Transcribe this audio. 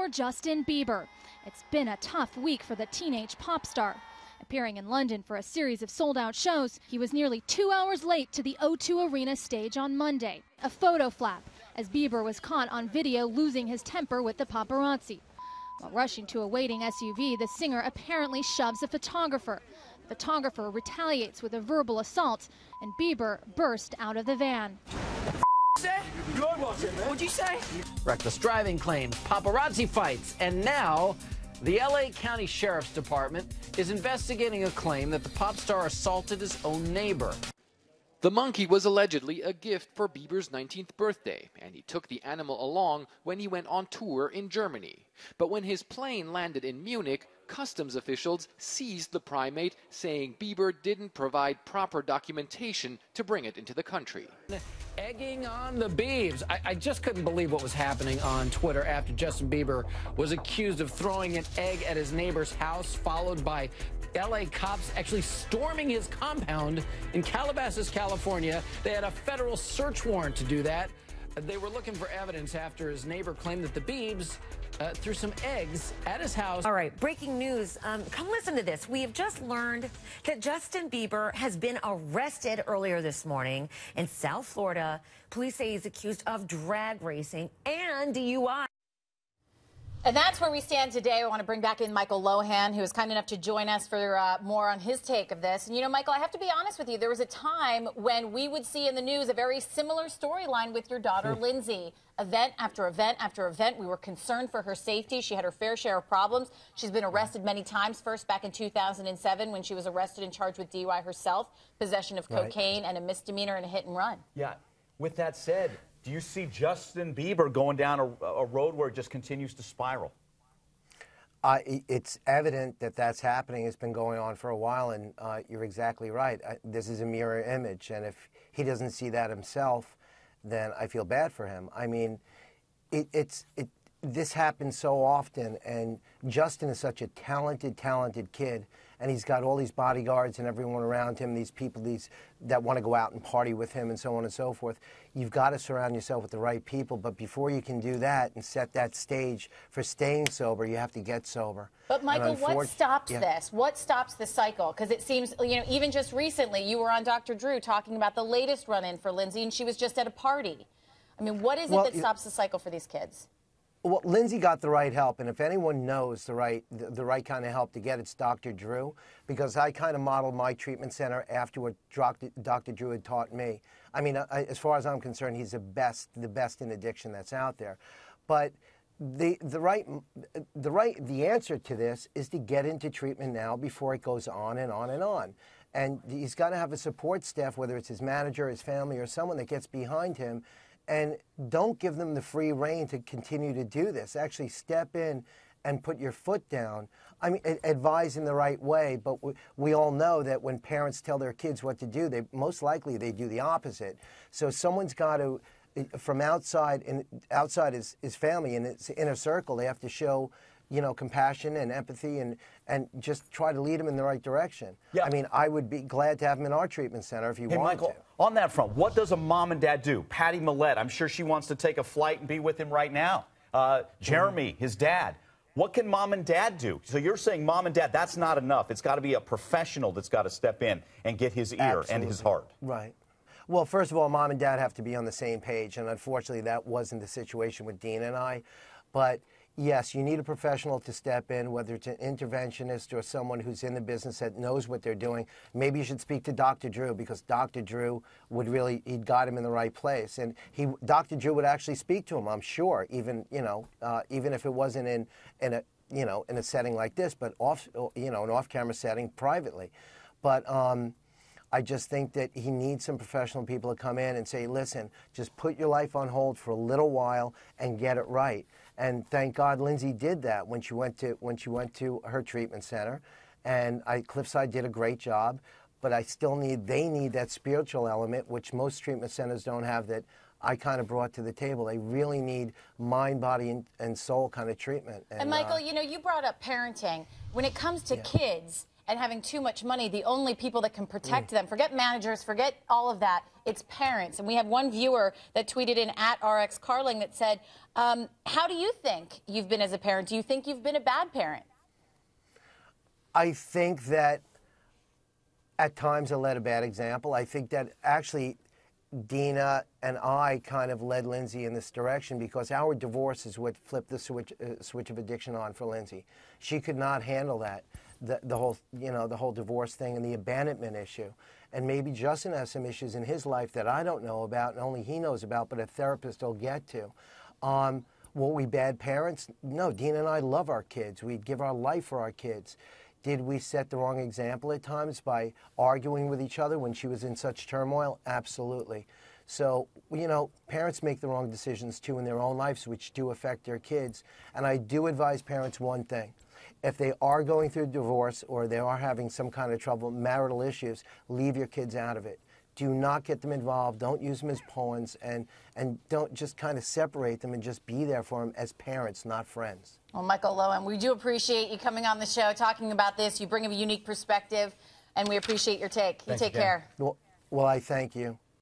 for Justin Bieber. It's been a tough week for the teenage pop star. Appearing in London for a series of sold-out shows, he was nearly 2 hours late to the O2 Arena stage on Monday. A photo flap, as Bieber was caught on video losing his temper with the paparazzi. While rushing to a waiting SUV, the singer apparently shoves a photographer. The photographer retaliates with a verbal assault, and Bieber burst out of the van. What'd you say? Reckless driving claims, paparazzi fights, and now the LA County Sheriff's Department is investigating a claim that the pop star assaulted his own neighbor. The monkey was allegedly a gift for Bieber's 19th birthday, and he took the animal along when he went on tour in Germany. But when his plane landed in Munich, customs officials seized the primate, saying Bieber didn't provide proper documentation to bring it into the country. Egging on the Biebs. I just couldn't believe what was happening on Twitter after Justin Bieber was accused of throwing an egg at his neighbor's house, followed by LA cops actually storming his compound in Calabasas, California. They had a federal search warrant to do that. They were looking for evidence after his neighbor claimed that the Biebs threw some eggs at his house. All right, breaking news. Come listen to this. We have just learned that Justin Bieber has been arrested earlier this morning in South Florida. Police say he's accused of drag racing and DUI. And that's where we stand today. I want to bring back in Michael Lohan, who was kind enough to join us for more on his take of this. And, you know, Michael, I have to be honest with you. There was a time when we would see in the news a very similar storyline with your daughter, Lindsay. Event after event after event. We were concerned for her safety. She had her fair share of problems. She's been arrested many times, first back in 2007 when she was arrested and charged with DUI herself, possession of cocaine, and a misdemeanor and a hit and run. Yeah. With that said, do you see Justin Bieber going down a road where it just continues to spiral? It's evident that that's happening. It's been going on for a while, and you're exactly right. This is a mirror image, and if he doesn't see that himself, then I feel bad for him. I mean, this happens so often, and Justin is such a talented kid, and he's got all these bodyguards and everyone around him, these people that want to go out and party with him and so on and so forth. You've got to surround yourself with the right people, but before you can do that and set that stage for staying sober, you have to get sober. But, Michael, what stops this? What stops the cycle? Because it seems, you know, even just recently, you were on Dr. Drew talking about the latest run-in for Lindsay, and she was just at a party. I mean, what is it that stops the cycle for these kids? Well, Lindsay got the right help, and if anyone knows the right kind of help to get, it's Dr. Drew, because I kind of modeled my treatment center after what Dr. Drew had taught me. I mean, as far as I'm concerned, he's the best in addiction that's out there. But the answer to this is to get into treatment now before it goes on and on and on. And he's got to have a support staff, whether it's his manager, his family, or someone that gets behind him. And don't give them the free rein to continue to do this. Actually step in and put your foot down. I mean, advise in the right way, but we all know that when parents tell their kids what to do, most likely they do the opposite. So someone's got to, from outside his family and his inner circle, they have to show, you know, compassion and empathy and just try to lead him in the right direction. Yeah. I mean, I would be glad to have him in our treatment center if you wanted Michael, to. On that front, what does a mom and dad do? Patty Millette, I'm sure she wants to take a flight and be with him right now. Jeremy, his dad. What can mom and dad do? So you're saying mom and dad, that's not enough. It's got to be a professional that's got to step in and get his ear and his heart. Right. Well, first of all, mom and dad have to be on the same page, and unfortunately that wasn't the situation with Dean and I. But yes, you need a professional to step in, whether it's an interventionist or someone who's in the business that knows what they're doing. Maybe you should speak to Dr. Drew, because Dr. Drew would really, he'd got him in the right place. And Dr. Drew would actually speak to him, I'm sure, even, you know, even if it wasn't in a setting like this, but an off-camera setting privately. But I just think that he needs some professional people to come in and say, listen, just put your life on hold for a little while and get it right. And thank God Lindsay did that when she went to her treatment center. And Cliffside did a great job, but they need that spiritual element, which most treatment centers don't have, that I kind of brought to the table. They really need mind, body, and soul kind of treatment. And Michael, you know, you brought up parenting. When it comes to kids, and having too much money, the only people that can protect them, forget managers, forget all of that, it's parents. And we have one viewer that tweeted in at RX Carling that said, how do you think you've been as a parent? Do you think you've been a bad parent? I think that at times I led a bad example. I think that actually Dina and I kind of led Lindsay in this direction because our divorce is what flipped the switch of addiction on for Lindsay. She could not handle that, the whole divorce thing and the abandonment issue. And maybe Justin has some issues in his life that I don't know about and only he knows about, but a therapist will get to. Were we bad parents? No, Dina and I love our kids. We'd give our life for our kids. Did we set the wrong example at times by arguing with each other when she was in such turmoil? Absolutely. So, parents make the wrong decisions too in their own lives, which do affect their kids. And I do advise parents one thing. If they are going through divorce or they are having some kind of trouble, marital issues, leave your kids out of it. Do not get them involved. Don't use them as pawns, and don't just kind of separate them and just be there for them as parents, not friends. Well, Michael Lohan, we do appreciate you coming on the show, talking about this. You bring a unique perspective, and we appreciate your take. You take care. Well, I thank you.